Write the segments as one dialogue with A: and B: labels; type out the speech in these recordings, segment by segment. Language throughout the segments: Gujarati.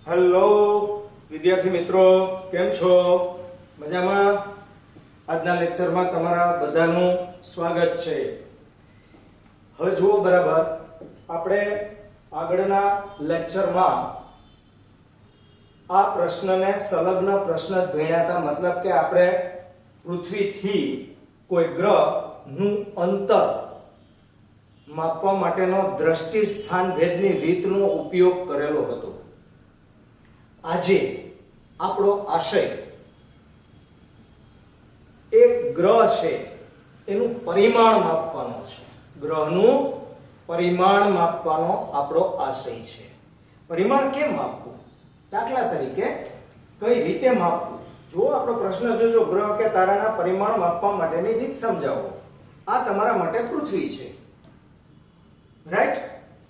A: હેલો વિદ્યાર્થી મિત્રો, કેમ છો? મજામાં? આજના લેક્ચરમાં તમારા બધાનું સ્વાગત છે. હવે જુઓ બરાબર, આપણે આગળના લેક્ચરમાં આ પ્રશ્નને સંલગ્ન પ્રશ્ન જ ભણ્યા હતા. મતલબ કે આપણે પૃથ્વીથી કોઈ ગ્રહનું અંતર માપવા માટેનો દ્રષ્ટિ સ્થાન ભેદની રીતનો ઉપયોગ કરેલો હતો. આજે આપણો આશય એક ગ્રહ છે એનું પરિમાણ માપવાનો છે. ગ્રહનું પરિમાણ માપવાનો આપણો આશય છે. પરિમાણ કેમ માપવું? દાખલા તરીકે કઈ રીતે માપવું? જો આપણો પ્રશ્ન જોજો, ગ્રહ કે તારાના પરિમાણ માપવા માટેની રીત સમજાવો. આ તમારા માટે પૃથ્વી છે, રાઈટ?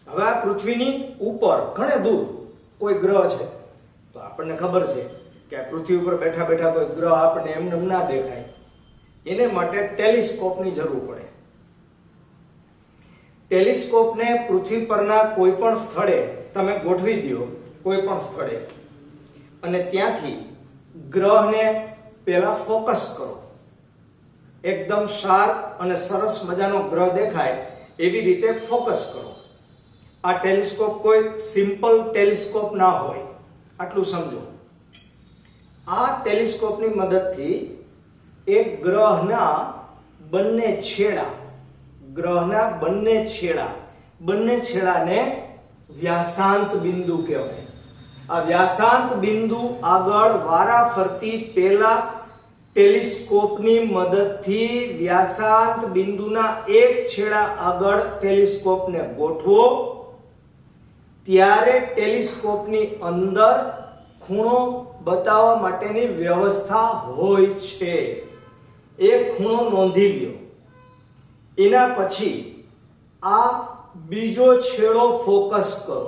A: હવે આ પૃથ્વીની ઉપર ઘણે દૂર કોઈ ગ્રહ છે, તો આપણને ખબર છે કે આ પૃથ્વી ઉપર બેઠા બેઠા કોઈ ગ્રહ આપણને એમને ના દેખાય. એને માટે ટેલિસ્કોપની જરૂર પડે. ટેલિસ્કોપને પૃથ્વી પરના કોઈ પણ સ્થળે તમે ગોઠવી દો, કોઈ પણ સ્થળે, અને ત્યાંથી ગ્રહને પહેલા ફોકસ કરો. એકદમ શાર્પ અને સરસ મજાનો ગ્રહ દેખાય એવી રીતે ફોકસ કરો. આ ટેલિસ્કોપ કોઈ સિમ્પલ ટેલિસ્કોપ ના હોય, આટલું સમજો. આ ટેલિસ્કોપની મદદથી એક ગ્રહના બંને છેડાને વ્યાસાંત બિંદુ કહેવાય. આ વ્યાસાંત બિંદુ આગળ વારાફરતી પહેલા ટેલિસ્કોપની મદદથી વ્યાસાંત બિંદુના એક છેડા આગળ ટેલિસ્કોપને ગોઠવો, ત્યારે ટેલિસ્કોપની અંદર ખૂણો બતાવવા માટેની વ્યવસ્થા હોય છે. એ ખૂણો નોંધી લ્યો. એના પછી આ બીજો છેડો ફોકસ કરો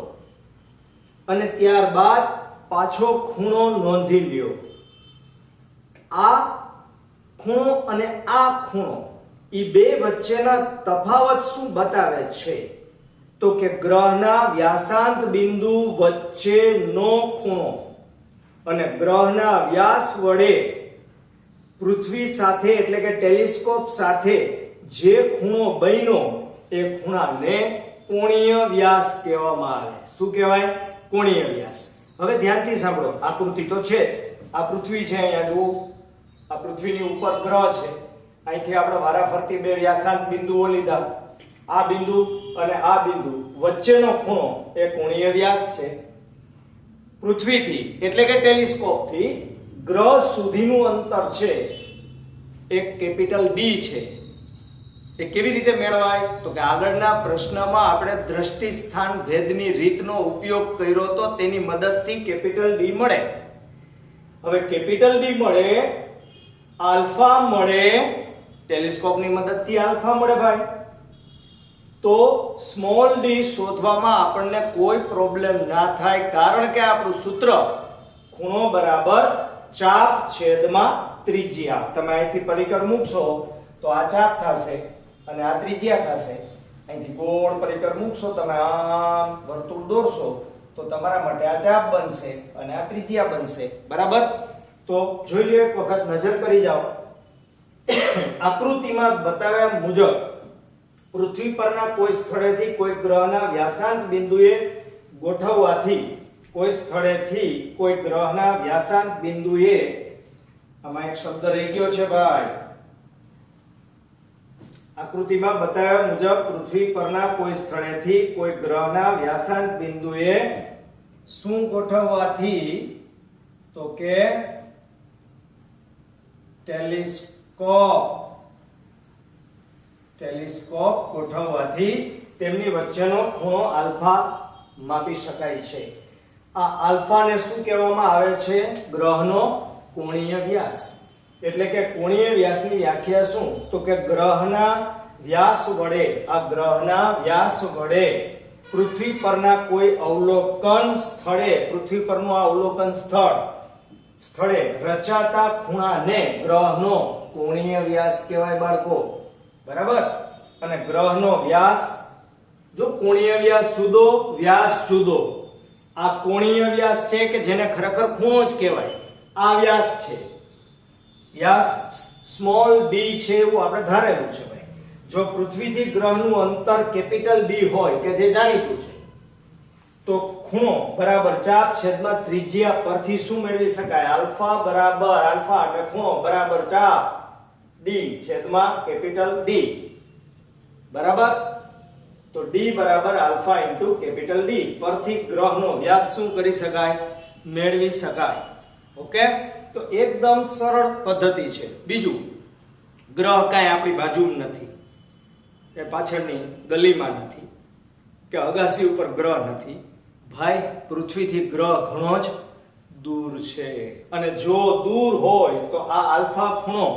A: અને ત્યારબાદ પાછો ખૂણો નોંધી લ્યો. આ ખૂણો અને આ ખૂણો એ બે વચ્ચેના તફાવત શું બતાવે છે? તો કે ગ્રહના વ્યાસાંત બિંદુ વચ્ચેનો ખૂણો અને ગ્રહના વ્યાસ વડે પૃથ્વી સાથે એટલે કે ટેલિસ્કોપ સાથે જે ખૂણો બન્યો એ ખૂણાને કોણીય વ્યાસ કહેવામાં આવે. શું કહેવાય? કોણીય વ્યાસ. હવે ધ્યાનથી સાંભળો, આકૃતિ તો છે જ. આ પૃથ્વી છે, અહીંયા જુઓ, આ પૃથ્વીની ઉપર ગ્રહ છે. અહીંથી આપણે વારાફરતી બે વ્યાસાંત બિંદુઓ લીધા. આ બિંદુ અને આ બિંદુ વચ્ચેનો ખૂણો એ કોણીય વ્યાસ છે. પૃથ્વીથી એટલે કે ટેલિસ્કોપથી ગ્રહ સુધીનું અંતર છે એક કેપિટલ ડી છે. એ કેવી રીતે મેળવાય? તો કે આગળના પ્રશ્નમાં આપણે દ્રષ્ટિ સ્થાન ભેદની રીતનો ઉપયોગ કર્યો તો તેની મદદથી કેપિટલ ડી મળે. હવે કેપિટલ ડી મળે, આલ્ફા મળે, ટેલિસ્કોપની મદદથી આલ્ફા મળે ભાઈ, તો સ્મોલ ડી શોધવામાં આપણને કોઈ પ્રોબ્લેમ ના થાય, કારણ કે આપણું સૂત્ર ખૂણો બરાબર ચાપ છેદમાં ત્રિજ્યા. તમે અહીંથી પરિકર મૂકશો તો આ ચાપ થશે અને આ ત્રિજ્યા થશે. અહીંથી ગોળ પરિકર મૂકશો, તમે આમ વર્તુળ દોરશો તો તમારા માટે આ ચાપ બનશે અને આ ત્રિજ્યા બનશે. બરાબર? તો જોઈ લો, એક વખત નજર કરી જાઓ. આકૃતિમાં બતાવ્યા મુજબ પૃથ્વી પરના કોઈ સ્થળેથી કોઈ ગ્રહના વ્યાસાંત બિંદુએ ગોઠવવાથી, કોઈ સ્થળેથી કોઈ ગ્રહના વ્યાસાંત બિંદુએ, આમાં એક શબ્દ રહી ગયો છે ભાઈ. આકૃતિમાં બતાવ્યા મુજબ પૃથ્વી પરના કોઈ સ્થળેથી કોઈ ગ્રહના વ્યાસાંત બિંદુએ શું ગોઠવવાથી? તો કે ટેલિસ્કોપ ગોઠવવાથી તેમની વચ્ચેનો ખૂણો આલ્ફા માપી શકાય છે. આ આલ્ફાને શું કહેવામાં આવે છે? ગ્રહનો કોણીય વ્યાસ. એટલે કે કોણીય વ્યાસની વ્યાખ્યા શું? તો કે ગ્રહના વ્યાસ વડે પૃથ્વી પરના કોઈ અવલોકન સ્થળે, પૃથ્વી પરનું આ અવલોકન સ્થળે રચાતા ખૂણાને ગ્રહનો કોણીય વ્યાસ કહેવાય બાળકો. બરાબર? અને ગ્રહનો વ્યાસ, જો કોણીય વ્યાસ જુદો, વ્યાસ જુદો, આ કોણીય વ્યાસ છે કે જેને ખરેખર ખૂણો જ કહેવાય, આ વ્યાસ છે, વ્યાસ સ્મોલ ડી છે એવું આપણે ધારેલું છે ભાઈ. જો પૃથ્વીથી ગ્રહનું અંતર કેપિટલ ડી હોય કે જે જાણીતું છે, તો ખૂણો બરાબર ચાપ છેદમાં ત્રિજ્યા પરથી શું મેળવી શકાય? આલ્ફા બરાબર આલ્ફા એટલે ખૂણો બરાબર ચાપ ડી છેદમાં કેપિટલ ડી બરાબર. તો ડી બરાબર આલ્ફા ઇન્ટુ કેપિટલ ડી પરથી ગ્રહનો વ્યાસ શું કરી શકાય? મેળવી શકાય. ઓકે, તો એકદમ સરળ પદ્ધતિ છે. બીજું, ગ્રહ કાંઈ આપણી બાજુમાં નથી, કે પાછળની ગલીમાં નથી, કે અગાસી ઉપર ગ્રહ નથી ભાઈ. પૃથ્વીથી ગ્રહ ઘણો જ દૂર છે, અને જો દૂર હોય તો આ આલ્ફા ખૂણો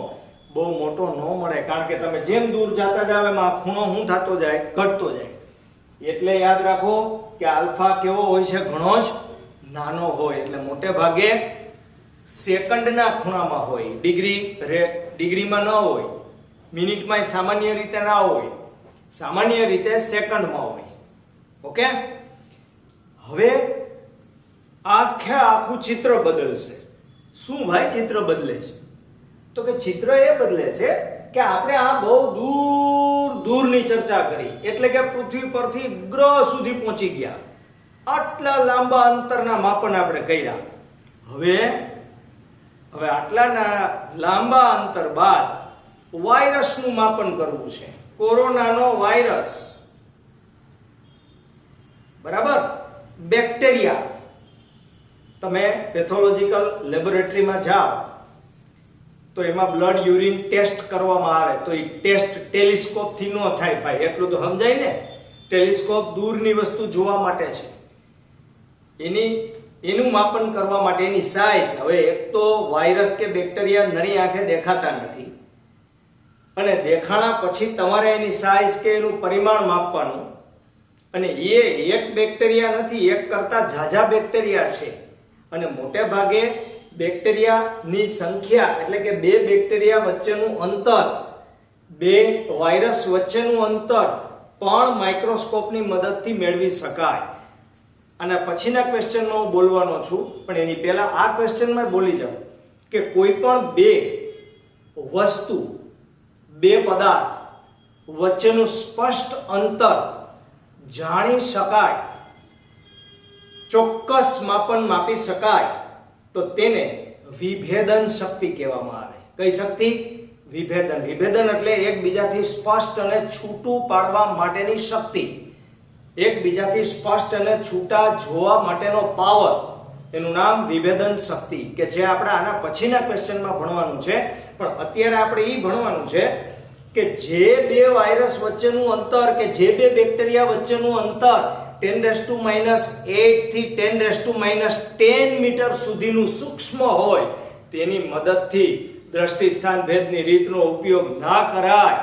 A: બહુ મોટો ન મળે, કારણ કે તમે જેમ દૂર જતા જાવ એમ આ ખૂણો શું થતો જાય? ઘટતો જાય. એટલે યાદ રાખો કે આલ્ફા કેવો હોય છે? ઘણો જ નાનો હોય. એટલે મોટે ભાગે સેકન્ડના ખૂણામાં હોય, ડિગ્રીમાં ન હોય, મિનિટમાં સામાન્ય રીતે ના હોય, સામાન્ય રીતે સેકન્ડમાં હોય. ઓકે, હવે આખું ચિત્ર બદલશે. શું ભાઈ ચિત્ર બદલે છે? તો કે ચિત્ર એ બદલે છે કે આપણે આ બહુ દૂરની ચર્ચા કરી, એટલે કે પૃથ્વી પરથી ગ્રહ સુધી પહોંચી ગયા, આટલા લાંબા અંતરના માપન આપણે કર્યા. હવે આટલા લાંબા અંતર બાદ વાયરસનું માપન કરવું છે, કોરોનાનો વાયરસ બરાબર, બેક્ટેરિયા. તમે પેથોલોજીકલ લેબોરેટરીમાં જાઓ તો એમાં બ્લડ યુરિન ટેસ્ટ કરવામાં આવે, તો એ ટેસ્ટ ટેલિસ્કોપ થી ન થાય ભાઈ, એટલું તો સમજાય ને. ટેલિસ્કોપ દૂરની વસ્તુ જોવા માટે છે, એનું માપન કરવા માટે એની સાઈઝ. હવે એક તો વાયરસ કે બેક્ટેરિયા નરી આંખે દેખાતા નથી, અને દેખાણા પછી તમારે એની સાઈઝ કે એનું પરિમાણ માપવાનું, અને એ એક બેક્ટેરિયા નથી, એક કરતા ઝાઝા બેક્ટેરિયા છે, અને મોટે ભાગે બેક્ટેરિયાની સંખ્યા એટલે કે બે બેક્ટેરિયા વચ્ચેનું અંતર, બે વાયરસ વચ્ચેનું અંતર પણ માઇક્રોસ્કોપની મદદથી મેળવી શકાય. અને પછીના ક્વેશ્ચનમાં હું બોલવાનો છું, પણ એની પહેલા આ ક્વેશ્ચનમાં બોલી જાઉં કે કોઈ પણ બે વસ્તુ, બે પદાર્થ વચ્ચેનું સ્પષ્ટ અંતર જાણી શકાય, ચોક્કસ માપન માપી શકાય, તો તેને વિભેદન શક્તિ કહેવામાં આવે. કઈ શક્તિ? વિભેદન. વિભેદન એટલે એકબીજાથી સ્પષ્ટ અને છૂટું પાડવા માટેની શક્તિ, એકબીજાથી સ્પષ્ટ અને છૂટા જોવા માટેનો પાવર, એનું નામ વિભેદન શક્તિ, કે જે આપણે આના પછીના ક્વેશ્ચનમાં ભણવાનું છે. પણ અત્યારે આપણે એ ભણવાનું છે કે જે બે વાયરસ વચ્ચેનું અંતર, કે જે બે બેક્ટેરિયા વચ્ચેનું અંતર 10⁻⁸ થી 10⁻10 મીટર સુધીનું સૂક્ષ્મ હોય, તેની મદદથી દ્રષ્ટિ સ્થાન ભેદની રીતનો ઉપયોગ ના કરાય.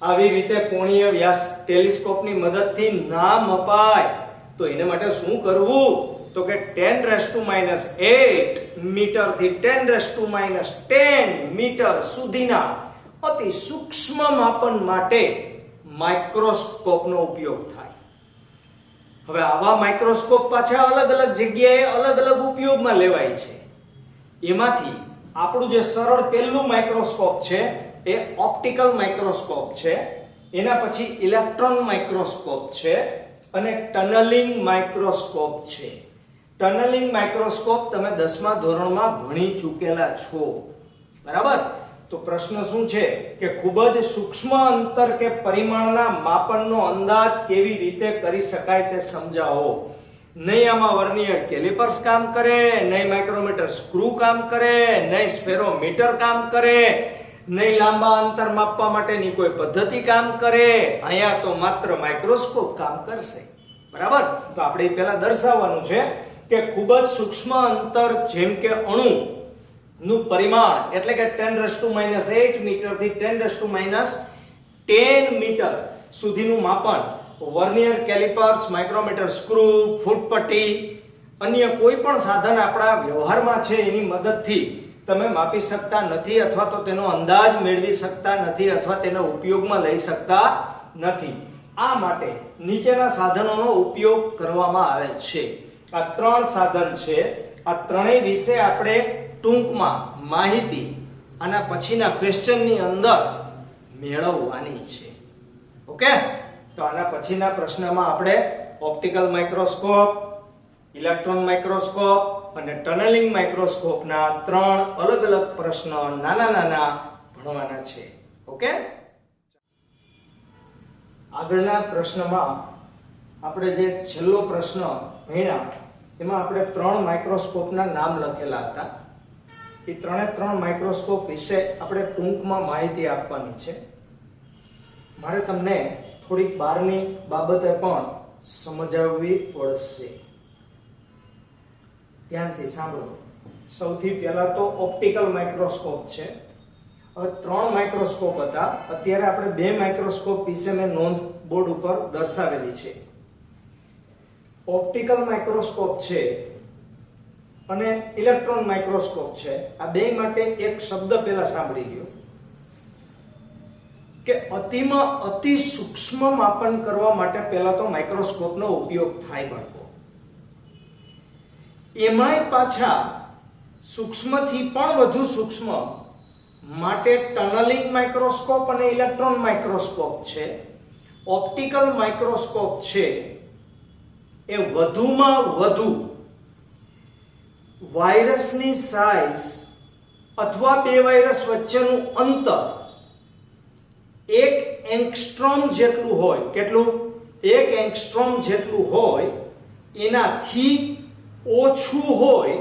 A: આવી રીતે કોણીય વ્યાસ ટેલિસ્કોપની મદદથી ના મપાય. તો એને માટે શું કરવું? તો કે 10⁻8 મીટર થી 10⁻10 મીટર સુધીના અતિ સૂક્ષ્મ માપન માટે માઇક્રોસ્કોપનો ઉપયોગ થાય. હવે આવા માઇક્રોસ્કોપ પાછા અલગ અલગ જગ્યાએ અલગ અલગ ઉપયોગમાં લેવાય છે. એમાંથી આપણું જે સરળ પહેલું માઇક્રોસ્કોપ છે એ ઓપ્ટિકલ માઇક્રોસ્કોપ છે, એના પછી ઇલેક્ટ્રોન માઇક્રોસ્કોપ છે, અને ટનલિંગ માઇક્રોસ્કોપ છે. ટનલિંગ માઇક્રોસ્કોપ તમે 10મા ધોરણમાં ભણી ચૂકેલા છો, બરાબર? તો પ્રશ્ન શું છે કે ખૂબ જ સૂક્ષ્મ અંતર કે પરિમાણના માપનનો અંદાજ કેવી રીતે કરી શકાય તે સમજાવો. નહીં આમાં વર્નિયર કેલિપર્સ કામ કરે, નહીં માઇક્રોમીટર સ્ક્રૂ કામ કરે, નહીં સ્ફેરોમીટર કામ કરે, નહીં લાંબા અંતર માપવા માટેની કોઈ પદ્ધતિ કામ કરે. અહીંયા તો માત્ર માઇક્રોસ્કોપ કામ કરશે, બરાબર? તો આપણે પહેલા દર્શાવવાનું છે કે ખૂબ જ સૂક્ષ્મ અંતર, જેમ કે અણુ નું પરિમાણ એટલે કે 10⁻8 મીટર થી 10⁻10 મીટર સુધીનું માપન વર્નિયર કેલિપર્સ, માઇક્રોમીટર સ્ક્રૂ, ફૂટપટ્ટી, અન્ય કોઈ પણ સાધન આપણા વ્યવહારમાં છે એની મદદથી તમે માપી શકતા નથી, અથવા તો તેનો અંદાજ મેળવી શકતા નથી, અથવા તેનો ઉપયોગમાં લઈ શકતા નથી. આ માટે નીચેના સાધનોનો ઉપયોગ કરવામાં આવે છે. આ 3 સાધન છે. આ ત્રણેય વિશે આપણે ટૂંકમાં માહિતી આના પછીના ક્વેશ્ચનની અંદર મેળવવાની છે. ઓકે, તો આના પછીના પ્રશ્નમાં આપણે ઓપ્ટિકલ માઇક્રોસ્કોપ, ઇલેક્ટ્રોન માઇક્રોસ્કોપ અને ટનલિંગ માઇક્રોસ્કોપના 3 અલગ અલગ પ્રશ્ન નાના નાના ભણવાના છે. ઓકે, આગળના પ્રશ્નમાં આપણે જે છેલ્લો પ્રશ્ન ભણ્યા એમાં આપણે 3 માઇક્રોસ્કોપના નામ લખેલા હતા. એ 3 માઇક્રોસ્કોપ વિશે આપણે ટૂંકમાં માહિતી આપવાની છે. મારે તમને થોડીક બહારની બાબતે પણ સમજાવવી પડશે. ધ્યાનથી સાંભળો. સૌથી પહેલા તો ઓપ્ટિકલ માઇક્રોસ્કોપ છે. હવે 3 માઇક્રોસ્કોપ હતા. અત્યારે આપણે 2 માઇક્રોસ્કોપ વિશે મેં નોંધ બોર્ડ ઉપર દર્શાવેલી છે. ઓપ્ટિકલ માઇક્રોસ્કોપ છે અને ઇલેક્ટ્રોન માઇક્રોસ્કોપ છે. આ બે માટે એક શબ્દ પહેલા સાંભળી લ્યો કે અતિમાં અતિ સૂક્ષ્મ માપન કરવા માટે પહેલા તો માઇક્રોસ્કોપનો ઉપયોગ થાય બાળકો. એમાંય પાછા સૂક્ષ્મથી પણ વધુ સૂક્ષ્મ માટે ટનલિંગ માઇક્રોસ્કોપ અને ઇલેક્ટ્રોન માઇક્રોસ્કોપ છે. ઓપ્ટિકલ માઇક્રોસ્કોપ છે એ વધુમાં વધુ વાયરસની સાઇઝ અથવા બે વાયરસ વચ્ચેનું અંતર 1 એંગસ્ટ્રોમ જેટલું હોય. કેટલું? 1 એંગસ્ટ્રોમ જેટલું હોય. એનાથી ઓછું હોય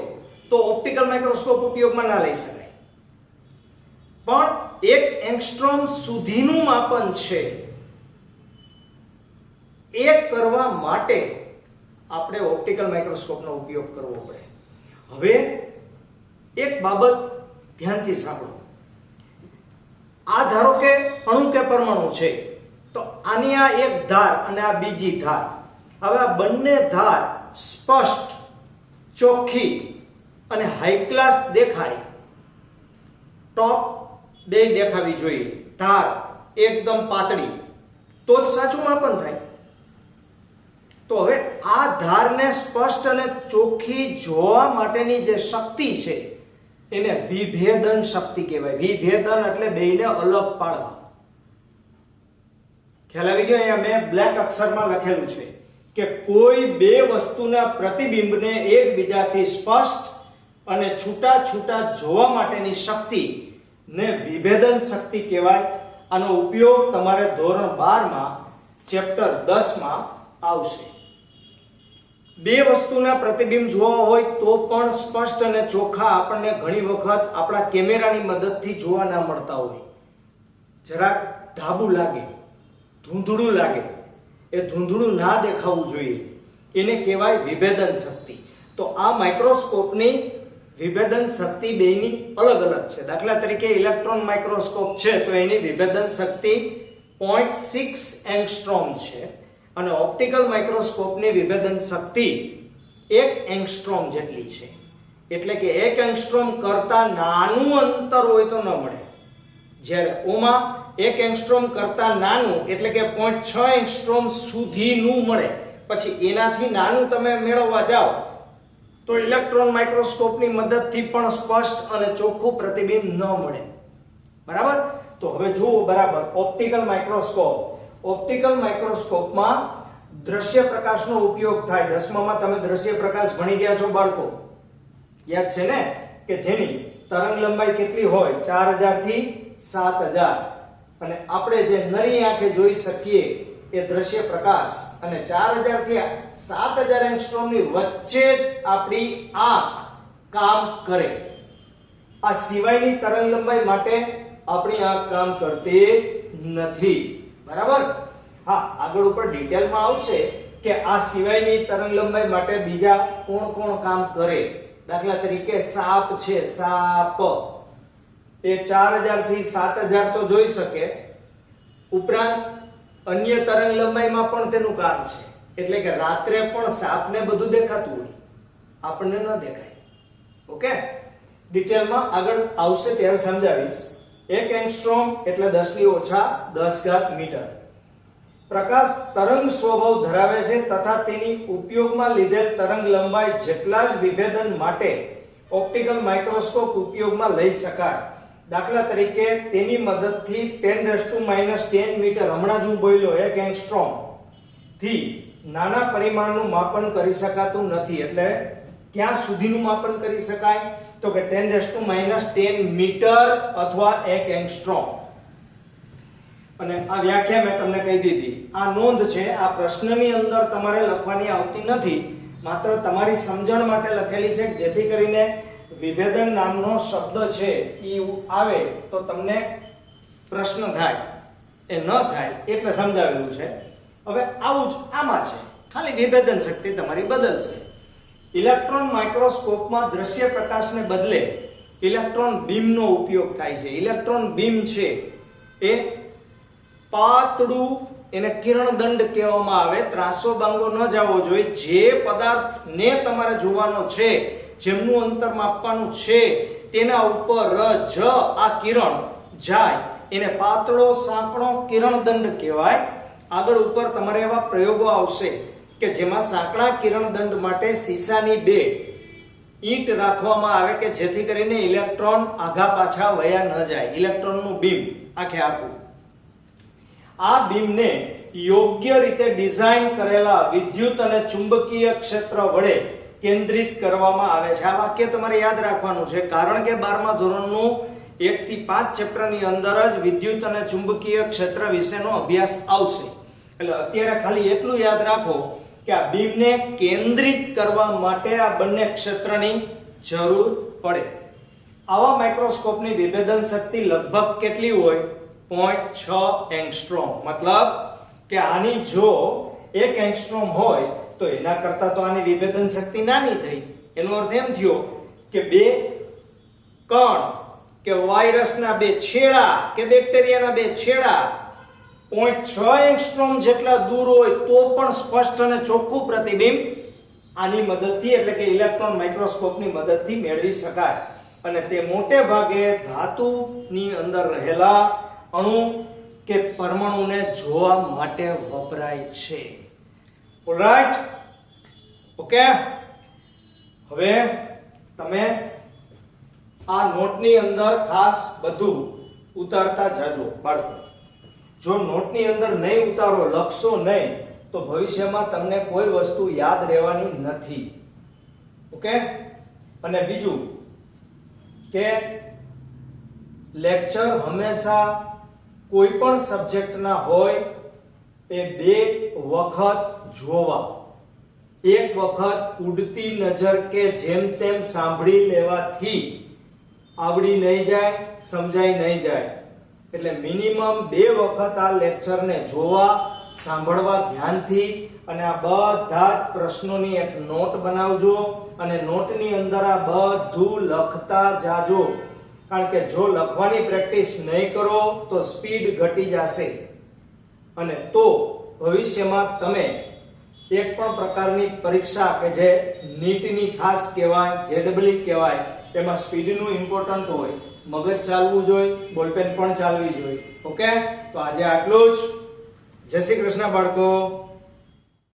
A: તો ઓપ્ટિકલ માઇક્રોસ્કોપ ઉપયોગમાં ના લઈ શકાય. પણ 1 એંગસ્ટ્રોમ સુધીનું માપન છે એ કરવા માટે આપણે ઓપ્ટિકલ માઇક્રોસ્કોપનો ઉપયોગ કરવો પડે. હવે એક બાબત ધ્યાનથી સાંભળો. આ ધારો કે અણુ કે પરમાણુ છે, તો આની આ એક ધાર અને આ બીજી ધાર. હવે આ બંને ધાર સ્પષ્ટ, ચોખ્ખી અને હાઈ ક્લાસ દેખાય. ટોપ બે દેખાવી જોઈએ. ધાર એકદમ પાતળી તો જ સાચું માપન થાય. તો હવે આ ધારને સ્પષ્ટ અને ચોખ્ખી જોવા માટેની જે શક્તિ છે એને વિભેદન શક્તિ કહેવાય. વિભેદન એટલે બેયને અલગ પાડવા. ખ્યાલ આવી ગયો? અહીંયા મેં બ્લેક અક્ષરમાં લખેલું છે કે કોઈ બે વસ્તુના પ્રતિબિંબને એકબીજાથી સ્પષ્ટ અને છૂટા છૂટા જોવા માટેની શક્તિ ને વિભેદન શક્તિ કહેવાય. આનો ઉપયોગ તમારે ધોરણ 12 માં ચેપ્ટર 10 માં આવશે. બે વસ્તુના પ્રતિબિંબ જોવા હોય તો પણ સ્પષ્ટ અને ચોખ્ખા આપણને ઘણી વખત આપણા કેમેરાની મદદથી જોવા ના મળતા હોય. જરાક ધાબુ લાગે, ધૂંધળું લાગે. એ ધૂંધળું ના દેખાવું જોઈએ. એને કહેવાય વિભેદન શક્તિ. તો આ માઇક્રોસ્કોપની વિભેદન શક્તિ બેની અલગ અલગ છે. દાખલા તરીકે ઇલેક્ટ્રોન માઇક્રોસ્કોપ છે તો એની વિભેદન શક્તિ 0.6 એંગસ્ટ્રોમ છે અને ઓપ્ટિકલ માઇક્રોસ્કોપની વિભેદન શક્તિ 1 એંગસ્ટ્રોમ જેટલી છે. એટલે કે 1 એંગસ્ટ્રોમ કરતા નાનું અંતર હોય તો ન મળે. જ્યારે ઓમાં 1 એંગસ્ટ્રોમ કરતા નાનું એટલે કે 0.6 એંગસ્ટ્રોમ સુધીનું મળે. પછી એનાથી નાનું તમે મેળવવા જાઓ તો ઇલેક્ટ્રોન માઇક્રોસ્કોપની મદદથી પણ સ્પષ્ટ અને ચોખ્ખું પ્રતિબિંબ ન મળે. બરાબર? તો હવે જુઓ બરાબર. Optical microscope. ઓપ્ટિકલ માઇક્રોસ્કોપમાં દ્રશ્ય પ્રકાશનો ઉપયોગ થાય. 10મામાં તમે દ્રશ્ય પ્રકાશ ભણી ગયા છો બાળકો. યાદ છે ને કે જેની તરંગ લંબાઈ કેટલી હોય? 4000 થી 7000. અને આપણે જે નરી આંખે જોઈ શકીએ એ દ્રશ્ય પ્રકાશ અને 4000 થી 7000 એંગસ્ટ્રોમની વચ્ચે જ આપણી આંખ કામ કરે. આ સિવાયની તરંગ લંબાઈ માટે આપણી આંખ કામ કરતી નથી. બરાબર? હા, આગળ ઉપર ડિટેલમાં આવશે કે આ સિવાયની તરંગ લંબાઈ માટે બીજા કોણ કોણ કામ કરે. દાખલા તરીકે સાપ છે. સાપ એ 4000 થી 7000 તો જોઈ શકે, ઉપરાંત અન્ય તરંગ લંબાઈમાં પણ તેનું કામ છે. એટલે કે રાત્રે પણ સાપને બધું દેખાતું હોય, આપણને ન દેખાય. ઓકે, ડિટેલમાં આગળ આવશે ત્યારે સમજાવીશ. 1 એંગસ્ટ્રોમ એટલે 10 ની ઓછા 10 ઘાત મીટર. પ્રકાશ તરંગ સ્વભાવ ધરાવે છે તથા તેની ઉપયોગમાં લીધેલ તરંગ લંબાઈ જેટલા જ વિભેદન માટે ઓપ્ટિકલ માઇક્રોસ્કોપ ઉપયોગમાં લઈ શકાય. દાખલા તરીકે તેની મદદથી 10 મીટર, હમણાં જ હું બોલ્યો 1 એંગસ્ટ્રોમ થી નાના પરિમાણનું માપન કરી શકાતું નથી. એટલે ક્યાં સુધીનું માપન કરી શકાય? તો કે 10 મીટર અથવા 1 એંગસ્ટ્રોમ. અને આ વ્યાખ્યા મેં તમને કહી દીધી. આ નોંધ છે, આ પ્રશ્નની અંદર તમારે લખવાની આવતી નથી, માત્ર તમારી સમજણ માટે લખેલી છે, જેથી કરીને વિભેદન નામનો શબ્દ છે એ આવે તો તમને પ્રશ્ન થાય, એ ન થાય એટલે સમજાવેલું છે. હવે આવું જ આમાં છે, ખાલી વિભેદન શક્તિ તમારી બદલશે. ઇલેક્ટ્રોન માઇક્રોસ્કોપમાં દ્રશ્ય પ્રકાશને બદલે ઇલેક્ટ્રોન બીમનો ઉપયોગ થાય છે. ઇલેક્ટ્રોન બીમ છે એ પાતળું, એને કિરણદંડ કહેવામાં આવે. ત્રાસો બાંગો ન જવો જોઈએ. જે પદાર્થને તમારે જોવાનો છે, જેમનું અંતર માપવાનું છે, તેના ઉપર જ આ કિરણ જાય એને પાતળો સાંકડો કિરણદંડ કહેવાય. આગળ ઉપર તમારે એવા પ્રયોગો આવશે કે જેમાં સાંકડા કિરણદંડ માટે સીસાની 2 ઈંટ રાખવામાં આવે કે જેથી કરીને ઇલેક્ટ્રોન આઘા પાછા વયા ન જાય. ઇલેક્ટ્રોનનું બીમ આખે આખું. આ બીમને યોગ્ય રીતે ડિઝાઇન કરેલા વિદ્યુત અને ચુંબકીય ક્ષેત્ર વડે કેન્દ્રિત કરવામાં આવે છે. આ વાક્ય તમારે યાદ રાખવાનું છે, કારણ કે 12મા ધોરણનું 1 થી 5 ચેપ્ટરની અંદર જ વિદ્યુત અને ચુંબકીય ક્ષેત્ર વિશેનો અભ્યાસ આવશે. એટલે અત્યારે ખાલી એટલું યાદ રાખો કે આ બીમને કેન્દ્રિત કરવા માટે આ બંને ક્ષેત્રની જરૂર પડે. આવા માઇક્રોસ્કોપની વિભેદન શક્તિ લગભગ કેટલી હોય? 0.6 એંગસ્ટ્રોમ. મતલબ કે આની જો 1 એંગસ્ટ્રોમ હોય તો એના કરતા તો આની વિભેદન શક્તિ નાની થઈ. એનો અર્થ એમ થયો કે 2 કણ કે વાયરસના 2 છેડા કે બેક્ટેરિયાના 2 છેડા 0.6 એંગસ્ટ્રોમ જેટલા દૂર હોય તો પણ સ્પષ્ટ અને ચોખ્ખું પ્રતિબિંબ આની મદદથી, એટલે કે ઇલેક્ટ્રોન માઇક્રોસ્કોપની મદદથી મેળવી શકાય. અને તે મોટે ભાગે ધાતુની અંદર રહેલા અણુ કે પરમાણુને જોવા માટે વપરાય છે. Alright, okay. હવે તમે આ નોટની અંદર ખાસ બધું ઉતારતા જાજો બાળકો. જો નોટની અંદર નહીં ઉતારો, લખશો નહીં, તો ભવિષ્યમાં તમને કોઈ વસ્તુ યાદ રહેવાની નથી. ઓકે. અને બીજું કે લેક્ચર હંમેશા કોઈ પણ સબ્જેક્ટના હોય એ 2 વખત જોવા. એક વખત ઉડતી નજર કે જેમ તેમ સાંભળી લેવાથી આવડી નહીં જાય, સમજાઈ નહીં જાય. એટલે મિનિમમ 2 વખત આ લેક્ચરને જોવા, સાંભળવા ધ્યાનથી, અને આ બધા જ પ્રશ્નોની એક નોટ બનાવજો અને નોટની અંદર આ બધું લખતા જાજો. કારણ કે જો લખવાની પ્રેક્ટિસ નહીં કરો તો સ્પીડ ઘટી જશે, અને તો ભવિષ્યમાં તમે એક પણ પ્રકારની પરીક્ષા કે જે નીટની ખાસ કહેવાય, જેડબલઈ કહેવાય, એમાં સ્પીડનું ઇમ્પોર્ટન્ટ હોય. મગજ ચાલવું જોઈએ, બોલપેન પણ ચાલવી જોઈએ. ઓકે. તો આજે આટલું જ. જય શ્રી કૃષ્ણ બાળકો.